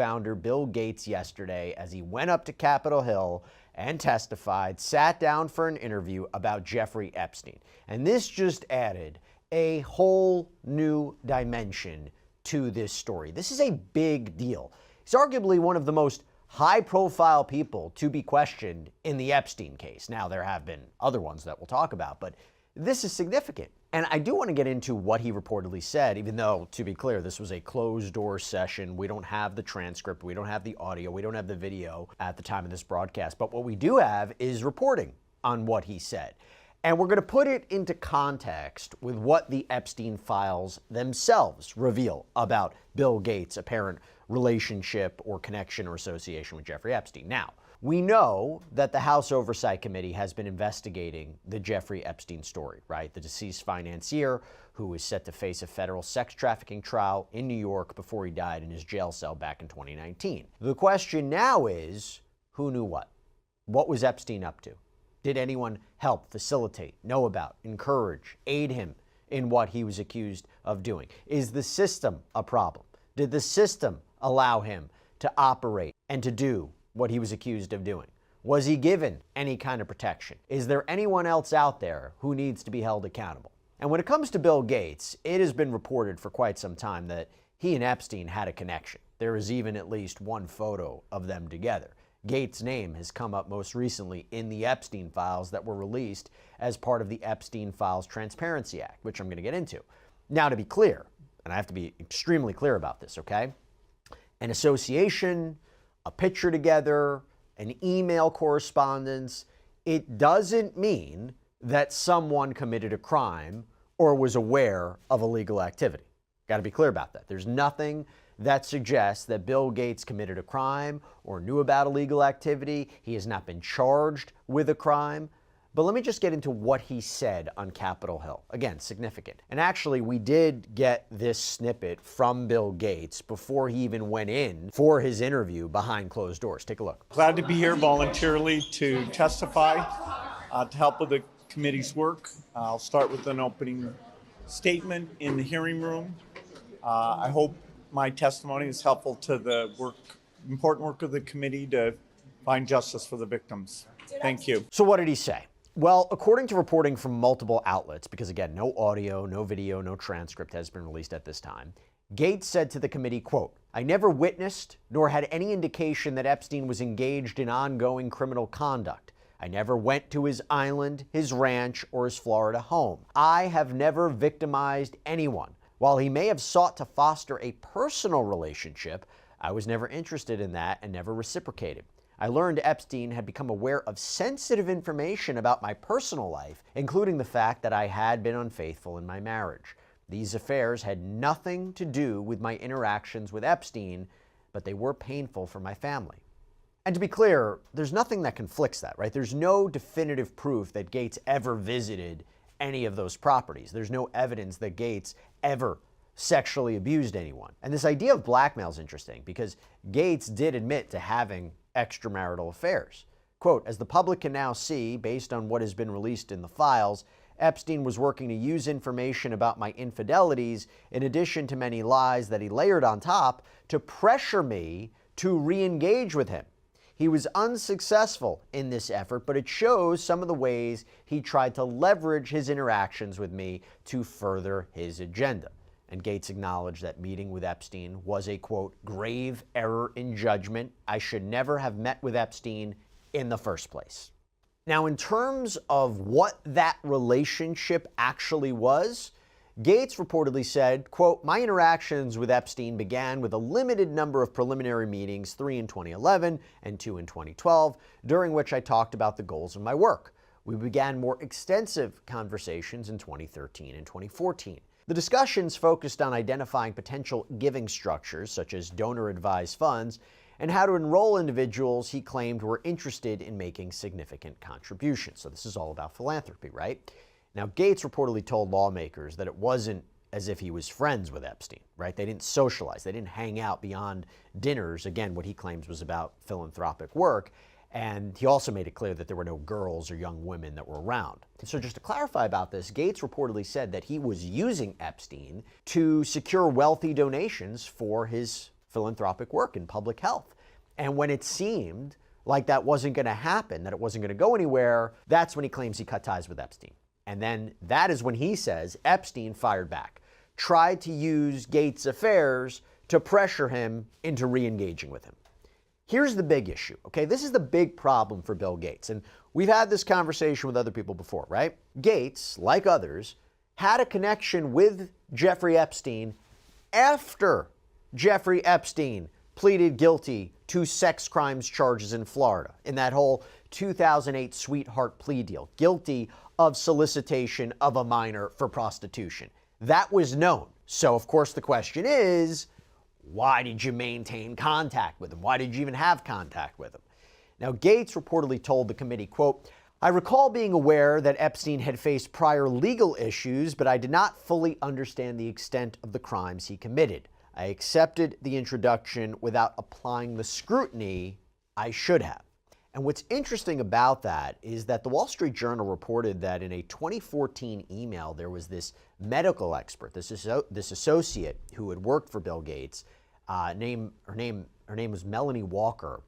co-founder Bill Gates yesterday as he went up to Capitol Hill and testified, sat down for an interview about Jeffrey Epstein. And this just added a whole new dimension to this story. This is a big deal. He's arguably one of the most high-profile people to be questioned in the Epstein case. Now, there have been other ones that we'll talk about, but this is significant. And I do want to get into what he reportedly said, even though, to be clear, this was a closed-door session. We don't have the transcript. We don't have the audio. We don't have the video at the time of this broadcast. But what we do have is reporting on what he said. And we're going to put it into context with what the Epstein files themselves reveal about Bill Gates' apparent relationship or connection or association with Jeffrey Epstein. Now, we know that the House Oversight Committee has been investigating the Jeffrey Epstein story, right? The deceased financier who is set to face a federal sex trafficking trial in New York before he died in his jail cell back in 2019. The question now is, who knew what? What was Epstein up to? Did anyone help, facilitate, know about, encourage, aid him in what he was accused of doing? Is the system a problem? Did the system allow him to operate and to do what he was accused of doing? Was he given any kind of protection? Is there anyone else out there who needs to be held accountable? And when it comes to Bill Gates, it has been reported for quite some time that he and Epstein had a connection. There is even at least one photo of them together. Gates' name has come up most recently in the Epstein files that were released as part of the Epstein Files Transparency Act, which I'm going to get into. Now, to be clear, and I have to be extremely clear about this, okay? An association, a picture together, an email correspondence, it doesn't mean that someone committed a crime or was aware of illegal activity. Got to be clear about that. There's nothing that suggests that Bill Gates committed a crime or knew about illegal activity. He has not been charged with a crime. But let me just get into what he said on Capitol Hill. Again, significant. And actually, we did get this snippet from Bill Gates before he even went in for his interview behind closed doors. Take a look. Glad to be here voluntarily to testify, to help with the committee's work. I'll start with an opening statement in the hearing room. I hope my testimony is helpful to the important work of the committee to find justice for the victims. Thank you. So what did he say? Well, according to reporting from multiple outlets, because again, no audio, no video, no transcript has been released at this time, Gates said to the committee, quote, "I never witnessed nor had any indication that Epstein was engaged in ongoing criminal conduct. I never went to his island, his ranch, or his Florida home. I have never victimized anyone. While he may have sought to foster a personal relationship, I was never interested in that and never reciprocated. I learned Epstein had become aware of sensitive information about my personal life, including the fact that I had been unfaithful in my marriage. These affairs had nothing to do with my interactions with Epstein, but they were painful for my family." And to be clear, there's nothing that conflicts that, right? There's no definitive proof that Gates ever visited any of those properties. There's no evidence that Gates ever sexually abused anyone. And this idea of blackmail is interesting because Gates did admit to having extramarital affairs. Quote, "As the public can now see, based on what has been released in the files, Epstein was working to use information about my infidelities, in addition to many lies that he layered on top, to pressure me to re-engage with him. He was unsuccessful in this effort, but it shows some of the ways he tried to leverage his interactions with me to further his agenda." And Gates acknowledged that meeting with Epstein was a, quote, "grave error in judgment. I should never have met with Epstein in the first place." Now, in terms of what that relationship actually was, Gates reportedly said, quote, "My interactions with Epstein began with a limited number of preliminary meetings, 3 in 2011 and 2 in 2012, during which I talked about the goals of my work. We began more extensive conversations in 2013 and 2014. The discussions focused on identifying potential giving structures, such as donor-advised funds, and how to enroll individuals he claimed were interested in making significant contributions." So this is all about philanthropy, right? Now, Gates reportedly told lawmakers that it wasn't as if he was friends with Epstein, right? They didn't socialize. They didn't hang out beyond dinners. Again, what he claims was about philanthropic work. And he also made it clear that there were no girls or young women that were around. So just to clarify about this, Gates reportedly said that he was using Epstein to secure wealthy donations for his philanthropic work in public health. And when it seemed like that wasn't going to happen, that it wasn't going to go anywhere, that's when he claims he cut ties with Epstein. And then that is when he says Epstein fired back, tried to use Gates' affairs to pressure him into re-engaging with him. Here's the big issue, okay? This is the big problem for Bill Gates. And we've had this conversation with other people before, right? Gates, like others, had a connection with Jeffrey Epstein after Jeffrey Epstein pleaded guilty to sex crimes charges in Florida in that whole 2008 sweetheart plea deal, guilty of solicitation of a minor for prostitution. That was known. So, of course, the question is, why did you maintain contact with him? Why did you even have contact with him? Now, Gates reportedly told the committee, quote, I recall being aware that Epstein had faced prior legal issues, but I did not fully understand the extent of the crimes he committed. I accepted the introduction without applying the scrutiny I should have. And what's interesting about that is that the Wall Street Journal reported that in a 2014 email, there was this medical expert, this associate who had worked for Bill Gates. Her name was Melanie Walker,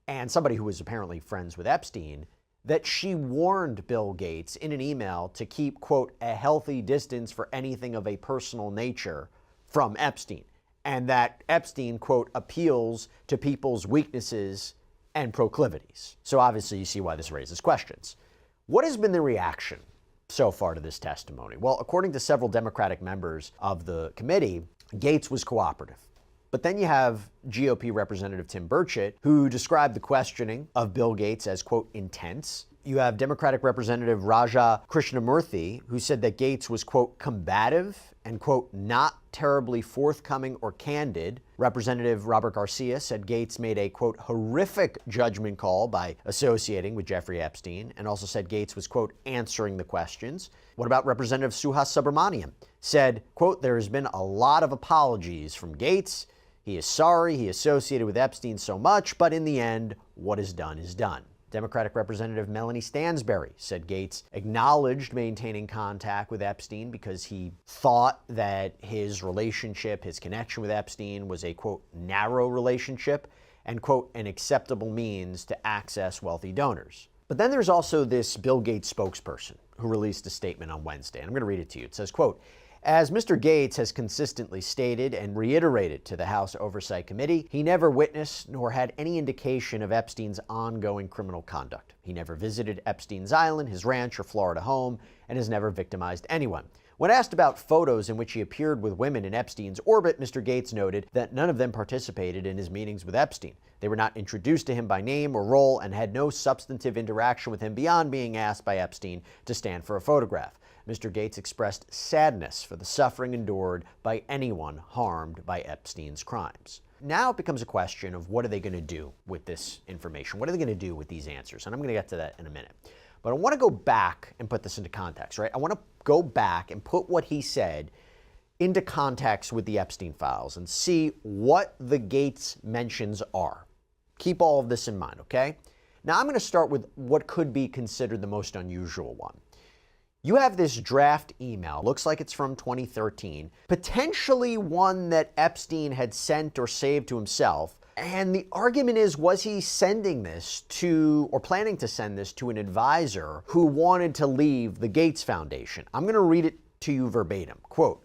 and somebody who was apparently friends with Epstein, that she warned Bill Gates in an email to keep, quote, a healthy distance for anything of a personal nature from Epstein, and that Epstein, quote, appeals to people's weaknesses and proclivities. So obviously you see why this raises questions. What has been the reaction so far to this testimony? Well, according to several Democratic members of the committee, Gates was cooperative. But then you have GOP Representative Tim Burchett, who described the questioning of Bill Gates as, quote, intense. You have Democratic Representative Raja Krishnamurthy, who said that Gates was, quote, combative and, quote, not terribly forthcoming or candid. Representative Robert Garcia said Gates made a, quote, horrific judgment call by associating with Jeffrey Epstein, and also said Gates was, quote, answering the questions. What about Representative Suhas Subramanian? Said, quote, there has been a lot of apologies from Gates. He is sorry he associated with Epstein so much, but in the end, what is done is done. Democratic Representative Melanie Stansbury said Gates acknowledged maintaining contact with Epstein because he thought that his relationship, his connection with Epstein was a, quote, narrow relationship and, quote, an acceptable means to access wealthy donors. But then there's also this Bill Gates spokesperson who released a statement on Wednesday, and I'm going to read it to you. It says, quote, as Mr. Gates has consistently stated and reiterated to the House Oversight Committee, he never witnessed nor had any indication of Epstein's ongoing criminal conduct. He never visited Epstein's island, his ranch, or Florida home, and has never victimized anyone. When asked about photos in which he appeared with women in Epstein's orbit, Mr. Gates noted that none of them participated in his meetings with Epstein. They were not introduced to him by name or role and had no substantive interaction with him beyond being asked by Epstein to stand for a photograph. Mr. Gates expressed sadness for the suffering endured by anyone harmed by Epstein's crimes. Now it becomes a question of what are they going to do with this information? What are they going to do with these answers? And I'm going to get to that in a minute. But I want to go back and put this into context, right? I want to go back and put what he said into context with the Epstein files and see what the Gates mentions are. Keep all of this in mind, okay? Now I'm going to start with what could be considered the most unusual one. You have this draft email, looks like it's from 2013, potentially one that Epstein had sent or saved to himself. And the argument is, was he sending this to, or planning to send this to an advisor who wanted to leave the Gates Foundation? I'm going to read it to you verbatim. Quote,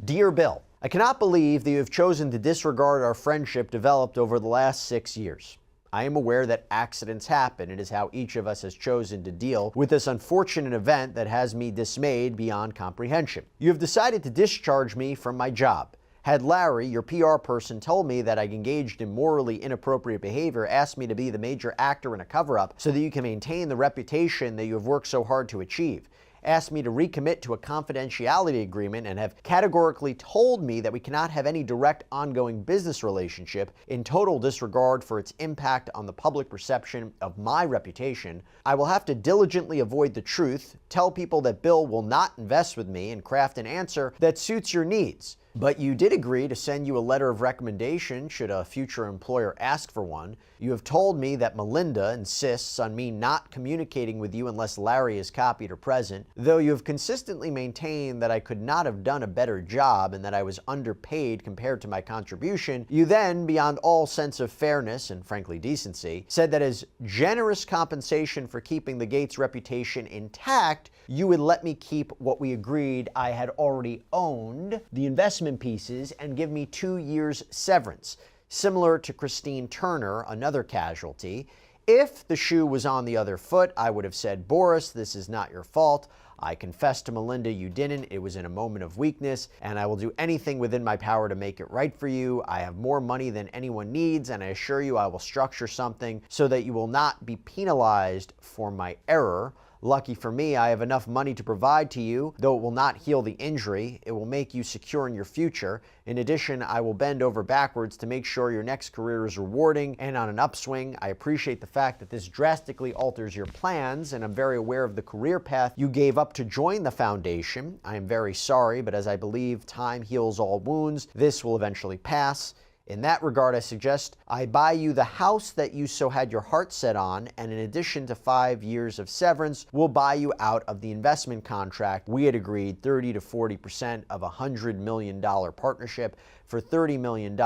Dear Bill, I cannot believe that you have chosen to disregard our friendship developed over the last 6 years. I am aware that accidents happen. It is how each of us has chosen to deal with this unfortunate event that has me dismayed beyond comprehension. You have decided to discharge me from my job. Had Larry, your PR person, told me that I engaged in morally inappropriate behavior, asked me to be the major actor in a cover-up so that you can maintain the reputation that you have worked so hard to achieve, asked me to recommit to a confidentiality agreement, and have categorically told me that we cannot have any direct ongoing business relationship in total disregard for its impact on the public perception of my reputation, I will have to diligently avoid the truth, tell people that Bill will not invest with me, and craft an answer that suits your needs. But you did agree to send you a letter of recommendation should a future employer ask for one. You have told me that Melinda insists on me not communicating with you unless Larry is copied or present. Though you have consistently maintained that I could not have done a better job and that I was underpaid compared to my contribution, you then, beyond all sense of fairness and frankly decency, said that as generous compensation for keeping the Gates reputation intact, you would let me keep what we agreed I had already owned, the investment pieces, and give me 2 years severance. Similar to Christine Turner, another casualty. If the shoe was on the other foot, I would have said, Boris, this is not your fault. I confess to Melinda you didn't. It was in a moment of weakness, and I will do anything within my power to make it right for you. I have more money than anyone needs, and I assure you I will structure something so that you will not be penalized for my error. Lucky for me, I have enough money to provide to you. Though it will not heal the injury, it will make you secure in your future. In addition, I will bend over backwards to make sure your next career is rewarding and on an upswing. I appreciate the fact that this drastically alters your plans, and I'm very aware of the career path you gave up to join the foundation. I am very sorry, but as I believe time heals all wounds, this will eventually pass. In that regard, I suggest I buy you the house that you so had your heart set on, and in addition to 5 years of severance, we'll buy you out of the investment contract. We had agreed 30 to 40% of a $100 million partnership for $30 million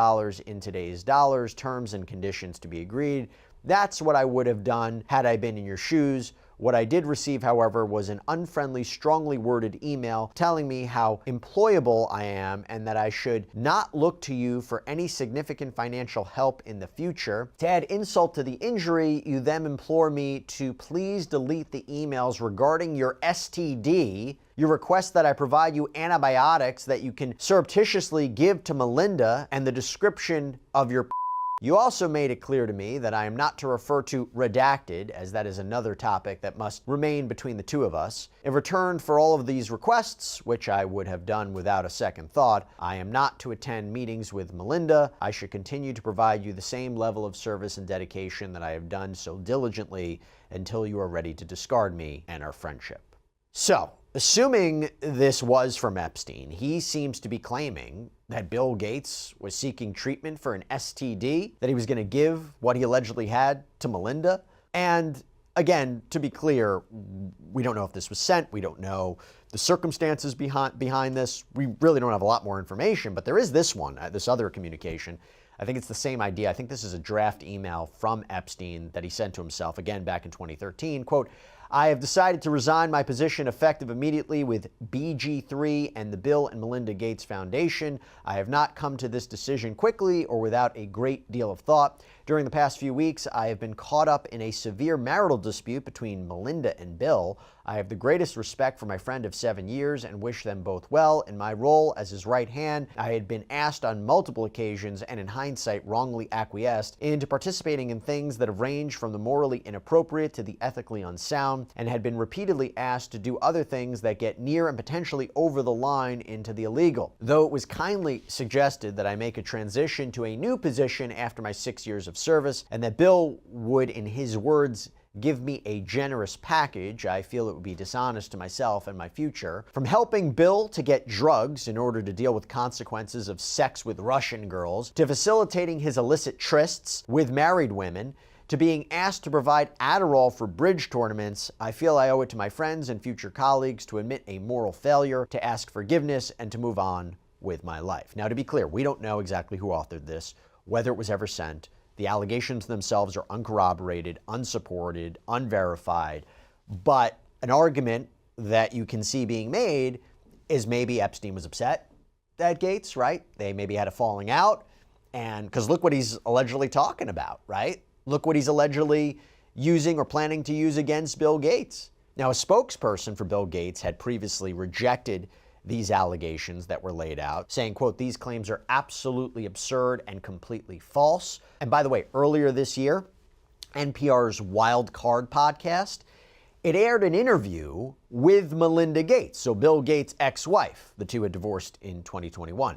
in today's dollars, terms and conditions to be agreed. That's what I would have done had I been in your shoes. What I did receive, however, was an unfriendly, strongly worded email telling me how employable I am and that I should not look to you for any significant financial help in the future. To add insult to the injury, you then implore me to please delete the emails regarding your STD. You request that I provide you antibiotics that you can surreptitiously give to Melinda, and the description of your You also made it clear to me that I am not to refer to redacted, as that is another topic that must remain between the two of us. In return for all of these requests, which I would have done without a second thought, I am not to attend meetings with Melinda. I should continue to provide you the same level of service and dedication that I have done so diligently until you are ready to discard me and our friendship. So, assuming this was from Epstein, he seems to be claiming that Bill Gates was seeking treatment for an STD, that he was going to give what he allegedly had to Melinda. And again, to be clear, we don't know if this was sent. We don't know the circumstances behind this. We really don't have a lot more information, but there is this one, this other communication. I think it's the same idea. I think this is a draft email from Epstein that he sent to himself, again, back in 2013. Quote, I have decided to resign my position effective immediately with BG3 and the Bill and Melinda Gates Foundation. I have not come to this decision quickly or without a great deal of thought. During the past few weeks, I have been caught up in a severe marital dispute between Melinda and Bill. I have the greatest respect for my friend of 7 years and wish them both well. In my role as his right hand, I had been asked on multiple occasions and in hindsight wrongly acquiesced into participating in things that have ranged from the morally inappropriate to the ethically unsound, and had been repeatedly asked to do other things that get near and potentially over the line into the illegal. Though it was kindly suggested that I make a transition to a new position after my 6 years of service, and that Bill would, in his words, give me a generous package, I feel it would be dishonest to myself and my future. From helping Bill to get drugs in order to deal with consequences of sex with Russian girls, to facilitating his illicit trysts with married women, to being asked to provide Adderall for bridge tournaments, I feel I owe it to my friends and future colleagues to admit a moral failure, to ask forgiveness, and to move on with my life. Now, to be clear, we don't know exactly who authored this, whether it was ever sent. The allegations themselves are uncorroborated, unsupported, unverified, but an argument that you can see being made is maybe Epstein was upset at Gates, right? They maybe had a falling out, and because look what he's allegedly talking about, right? Look what he's allegedly using or planning to use against Bill Gates. Now, a spokesperson for Bill Gates had previously rejected these allegations that were laid out, saying, quote, these claims are absolutely absurd and completely false. And by the way, earlier this year, NPR's Wild Card podcast, it aired an interview with Melinda Gates, so Bill Gates' ex-wife. The two had divorced in 2021.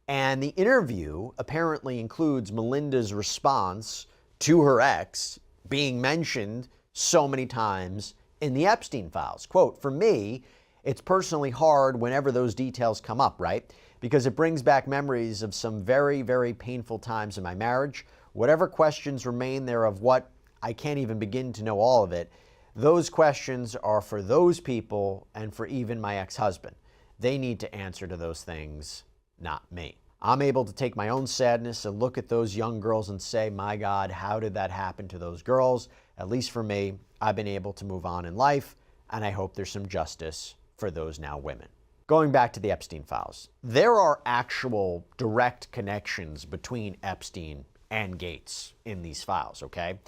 And the interview apparently includes Melinda's response to her ex being mentioned so many times in the Epstein files. Quote, for me, it's personally hard whenever those details come up, right? because it brings back memories of some very, very painful times in my marriage. Whatever questions remain there of what I can't even begin to know all of it, those questions are for those people and for even my ex-husband. They need to answer to those things, not me. I'm able to take my own sadness and look at those young girls and say, my God, how did that happen to those girls? At least for me, I've been able to move on in life, and I hope there's some justice for those now women. Going back to the Epstein files, there are actual direct connections between Epstein and Gates in these files, okay?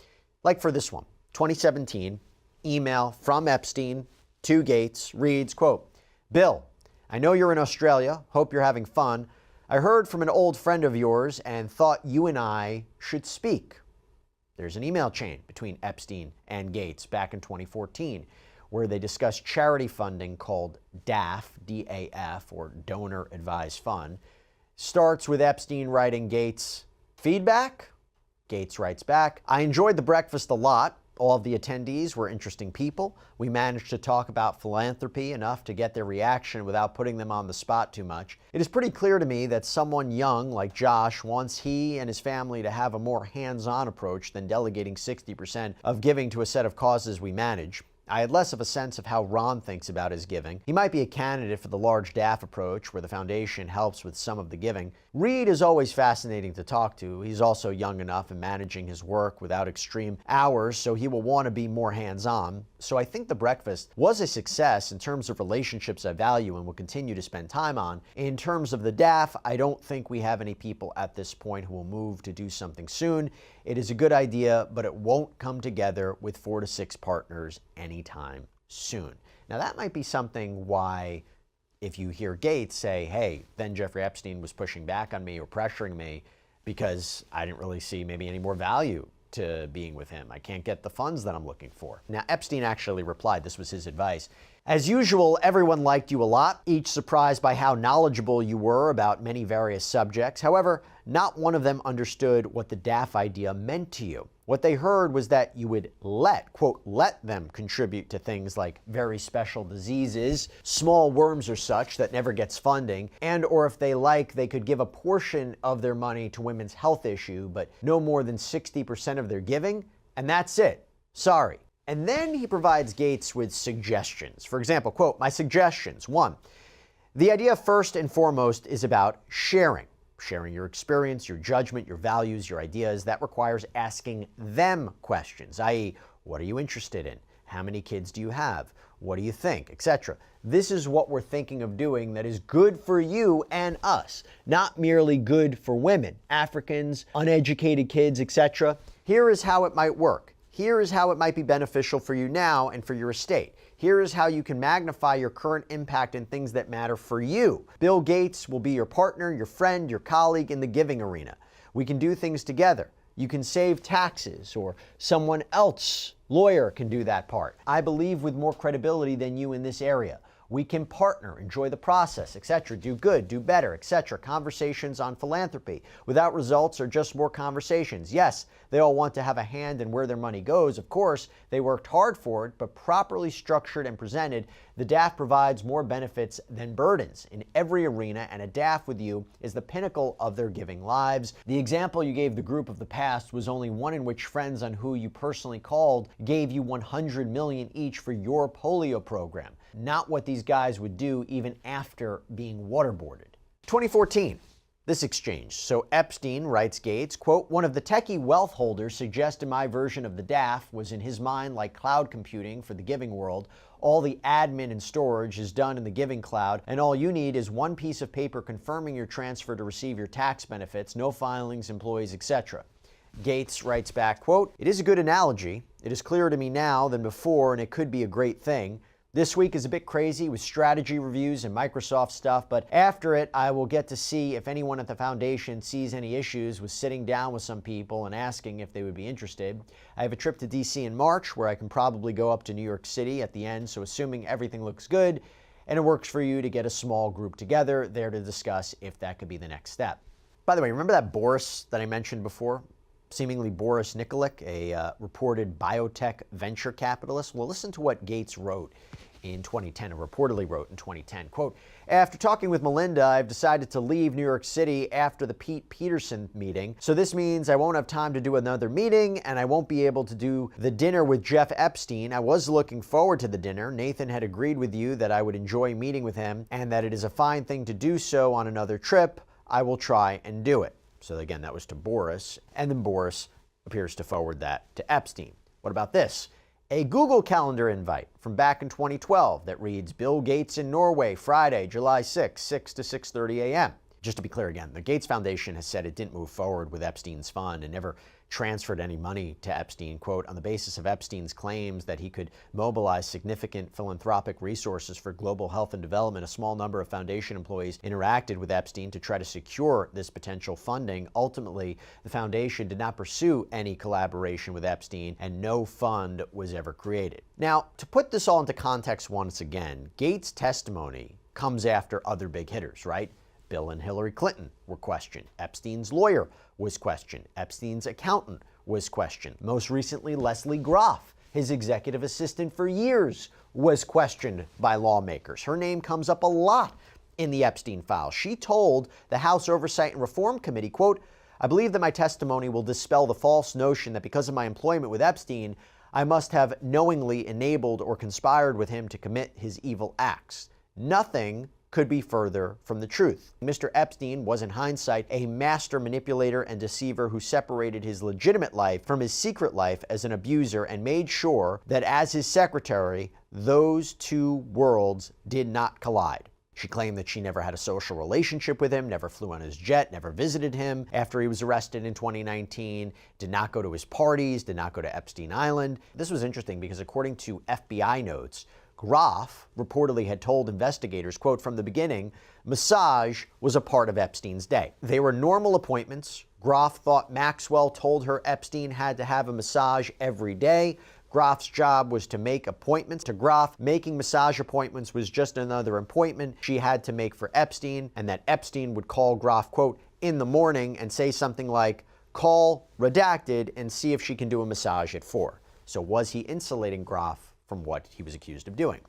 Like for this one, 2017, email from Epstein to Gates reads, quote, Bill, I know you're in Australia. Hope you're having fun. I heard from an old friend of yours and thought you and I should speak. There's an email chain between Epstein and Gates back in 2014 where they discussed charity funding called DAF, D-A-F, or Donor Advised Fund. Starts with Epstein writing Gates, feedback? Gates writes back, I enjoyed the breakfast a lot. All of the attendees were interesting people. We managed to talk about philanthropy enough to get their reaction without putting them on the spot too much. It is pretty clear to me that someone young like Josh wants he and his family to have a more hands-on approach than delegating 60% of giving to a set of causes we manage. I had less of a sense of how Ron thinks about his giving. He might be a candidate for the large DAF approach where the foundation helps with some of the giving. Reed is always fascinating to talk to. He's also young enough and managing his work without extreme hours, so he will want to be more hands-on. So I think the breakfast was a success in terms of relationships I value and will continue to spend time on. In terms of the DAF, I don't think we have any people at this point who will move to do something soon. It is a good idea, but it won't come together with 4 to 6 partners anytime soon. Now that might be something why if you hear Gates say, hey, then Jeffrey Epstein was pushing back on me or pressuring me because I didn't really see maybe any more value to being with him. I can't get the funds that I'm looking for. Now, Epstein actually replied, this was his advice. As usual, everyone liked you a lot, each surprised by how knowledgeable you were about many various subjects. However, not one of them understood what the DAF idea meant to you. What they heard was that you would quote, let them contribute to things like very special diseases, small worms or such that never gets funding, and or if they like, they could give a portion of their money to women's health issue, but no more than 60% of their giving, and that's it. Sorry. And then he provides Gates with suggestions. For example, quote, my suggestions. 1, the idea first and foremost is about sharing. Sharing your experience, your judgment, your values, your ideas. That requires asking them questions, i.e., what are you interested in? How many kids do you have? What do you think? Etc. This is what we're thinking of doing that is good for you and us, not merely good for women, Africans, uneducated kids, etc. Here is how it might work. Here is how it might be beneficial for you now and for your estate. Here is how you can magnify your current impact in things that matter for you. Bill Gates will be your partner, your friend, your colleague in the giving arena. We can do things together. You can save taxes, or someone else, lawyer, can do that part. I believe with more credibility than you in this area. We can partner, enjoy the process, etc. Do good, do better, etc. Conversations on philanthropy. Without results or just more conversations. Yes, they all want to have a hand in where their money goes. Of course, they worked hard for it, but properly structured and presented, the DAF provides more benefits than burdens in every arena, and a DAF with you is the pinnacle of their giving lives. The example you gave the group of the past was only one in which friends on who you personally called gave you $100 million each for your polio program. Not what these guys would do even after being waterboarded. 2014, this exchange. So Epstein writes Gates, quote, one of the techie wealth holders suggested my version of the DAF was in his mind like cloud computing for the giving world. All the admin and storage is done in the giving cloud, and all you need is one piece of paper confirming your transfer to receive your tax benefits, no filings, employees, etc. Gates writes back, quote, it is a good analogy. It is clearer to me now than before, and it could be a great thing. This week is a bit crazy with strategy reviews and Microsoft stuff, but after it, I will get to see if anyone at the foundation sees any issues with sitting down with some people and asking if they would be interested. I have a trip to DC in March where I can probably go up to New York City at the end, so assuming everything looks good and it works for you to get a small group together there to discuss if that could be the next step. By the way, remember that Boris that I mentioned before? Seemingly Boris Nikolic, a reported biotech venture capitalist? Well, listen to what Gates wrote in 2010, or reportedly wrote in 2010, quote, "After talking with Melinda, I've decided to leave New York City after the Pete Peterson meeting. So this means I won't have time to do another meeting, and I won't be able to do the dinner with Jeff Epstein. I was looking forward to the dinner. Nathan had agreed with you that I would enjoy meeting with him and that it is a fine thing to do so on another trip. I will try and do it." So again, that was to Boris, and then Boris appears to forward that to Epstein. What about this? A Google Calendar invite from back in 2012 that reads, "Bill Gates in Norway, Friday, July 6, 6 to 6:30 a.m. Just to be clear again, the Gates Foundation has said it didn't move forward with Epstein's fund and never transferred any money to Epstein, quote, "on the basis of Epstein's claims that he could mobilize significant philanthropic resources for global health and development. A small number of foundation employees interacted with Epstein to try to secure this potential funding. Ultimately, the foundation did not pursue any collaboration with Epstein, and no fund was ever created." Now, to put this all into context once again, Gates' testimony comes after other big hitters, right? Bill and Hillary Clinton were questioned. Epstein's lawyer was questioned. Epstein's accountant was questioned. Most recently, Leslie Groff, his executive assistant for years, was questioned by lawmakers. Her name comes up a lot in the Epstein files. She told the House Oversight and Reform Committee, quote, "I believe that my testimony will dispel the false notion that because of my employment with Epstein, I must have knowingly enabled or conspired with him to commit his evil acts. Nothing could be further from the truth. Mr. Epstein was, in hindsight, a master manipulator and deceiver who separated his legitimate life from his secret life as an abuser and made sure that as his secretary, those two worlds did not collide." She claimed that she never had a social relationship with him, never flew on his jet, never visited him after he was arrested in 2019, did not go to his parties, did not go to Epstein Island. This was interesting because according to FBI notes, Groff reportedly had told investigators, quote, "From the beginning, massage was a part of Epstein's day. They were normal appointments. Groff thought Maxwell told her Epstein had to have a massage every day. Groff's job was to make appointments. To Groff, making massage appointments was just another appointment she had to make for Epstein, and that Epstein would call Groff, quote, in the morning and say something like, call redacted and see if she can do a massage at 4. So was he insulating Groff from what he was accused of doing?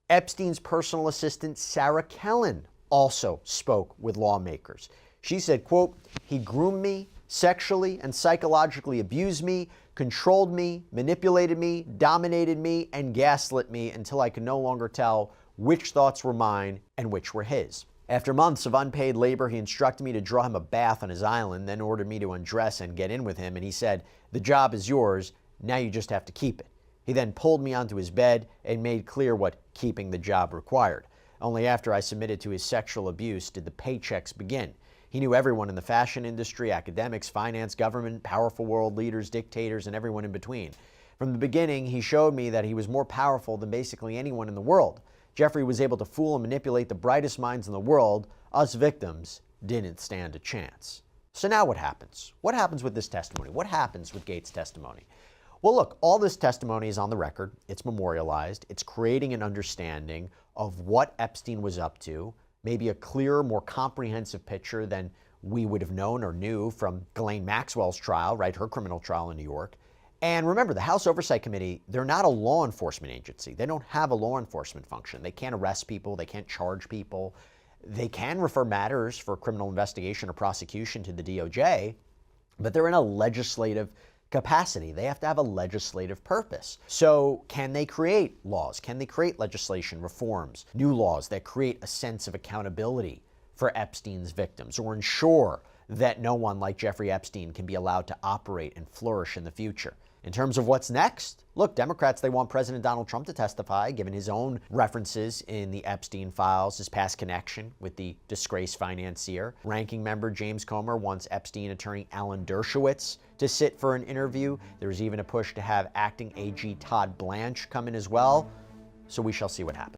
Epstein's personal assistant, Sarah Kellen, also spoke with lawmakers. She said, quote, "He groomed me, sexually and psychologically abused me, controlled me, manipulated me, dominated me, and gaslit me until I could no longer tell which thoughts were mine and which were his. After months of unpaid labor, he instructed me to draw him a bath on his island, then ordered me to undress and get in with him, and he said, 'The job is yours, now you just have to keep it.' He then pulled me onto his bed and made clear what keeping the job required. Only after I submitted to his sexual abuse did the paychecks begin. He knew everyone in the fashion industry, academics, finance, government, powerful world leaders, dictators, and everyone in between. From the beginning, he showed me that he was more powerful than basically anyone in the world. Jeffrey was able to fool and manipulate the brightest minds in the world. Us victims didn't stand a chance." So now what happens? What happens with this testimony? What happens with Gates' testimony? Well, look, all this testimony is on the record. It's memorialized. It's creating an understanding of what Epstein was up to, maybe a clearer, more comprehensive picture than we would have known or knew from Ghislaine Maxwell's trial, right, her criminal trial in New York. And remember, the House Oversight Committee, they're not a law enforcement agency. They don't have a law enforcement function. They can't arrest people. They can't charge people. They can refer matters for criminal investigation or prosecution to the DOJ, but they're in a legislative capacity. They have to have a legislative purpose. So can they create laws? Can they create legislation, reforms, new laws that create a sense of accountability for Epstein's victims, or ensure that no one like Jeffrey Epstein can be allowed to operate and flourish in the future? In terms of what's next, look, Democrats, they want President Donald Trump to testify, given his own references in the Epstein files, his past connection with the disgraced financier. Ranking member James Comer wants Epstein attorney Alan Dershowitz to sit for an interview. There's even a push to have acting AG Todd Blanche come in as well. So we shall see what happens.